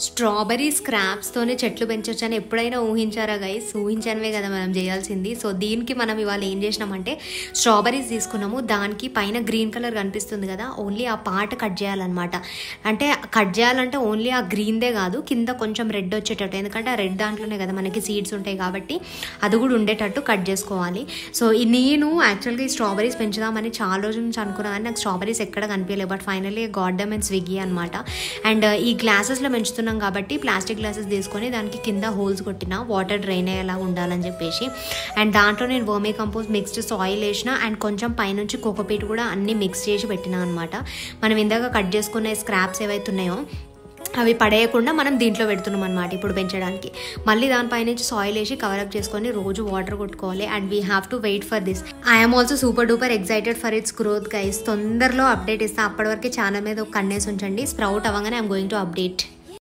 Strawberry స్క్రాప్స్తోనే చెట్లు పెంచొచ్చని ఎప్పుడైనా ఊహించారా guys? ఊహించనివే కదా మనం చేయాల్సింది. సో దీనికి మనం ఇవాళ ఏం చేసినామంటే స్ట్రాబెర్రీస్ తీసుకున్నాము. దానికి పైన గ్రీన్ కలర్ కనిపిస్తుంది కదా, ఓన్లీ ఆ పార్ట్ కట్ చేయాలన్నమాట. అంటే కట్ చేయాలంటే ఓన్లీ ఆ గ్రీన్దే కాదు, కింద కొంచెం రెడ్ వచ్చేటట్టు, ఎందుకంటే ఆ రెడ్ దాంట్లోనే కదా మనకి సీడ్స్ ఉంటాయి కాబట్టి అది కూడా ఉండేటట్టు కట్ చేసుకోవాలి. సో నేను యాక్చువల్గా ఈ స్ట్రాబెర్రీస్ పెంచుదామని చాలా రోజుల నుంచి అనుకున్నాను, కానీ నాకు స్ట్రాబెర్రీస్ ఎక్కడ కనిపించలేదు. But finally got them in Swiggy అనమాట. అండ్ ఈ గ్లాసెస్లో పెంచుతున్నాం కాబట్టి ప్లాస్టిక్ గ్లాసెస్ తీసుకొని దానికి కింద హోల్స్ కొట్టిన, వాటర్ డ్రైన్ అయ్యేలా ఉండాలని చెప్పేసి. అండ్ దాంట్లో నేను వర్మీ కంపోస్ట్, మిక్స్డ్ సాయిల్ వేసిన, అండ్ కొంచెం పైనుంచి కోకోపీట్ కూడా అన్ని మిక్స్ చేసి పెట్టినా అనమాట. మనం ఇందాక కట్ చేసుకునే స్క్రాప్స్ ఏవైతే ఉన్నాయో అవి పడేయకుండా మనం దీంట్లో పెడుతున్నాం అనమాట ఇప్పుడు పెంచడానికి. మళ్ళీ దానిపైనుంచి సాయిల్ వేసి కవరప్ చేసుకొని రోజు వాటర్ కొట్టుకోవాలి. And we have to wait for this. I'm also super duper excited for its growth guys. తొందరలో అప్డేట్ ఇస్తాను. అప్పటి వరకు ఛానల్ మీద ఒక కన్నేసి ఉంచండి. స్ప్రౌట్ అవ్వగానే ఐఎమ్ గోయింగ్ టు అప్డేట్.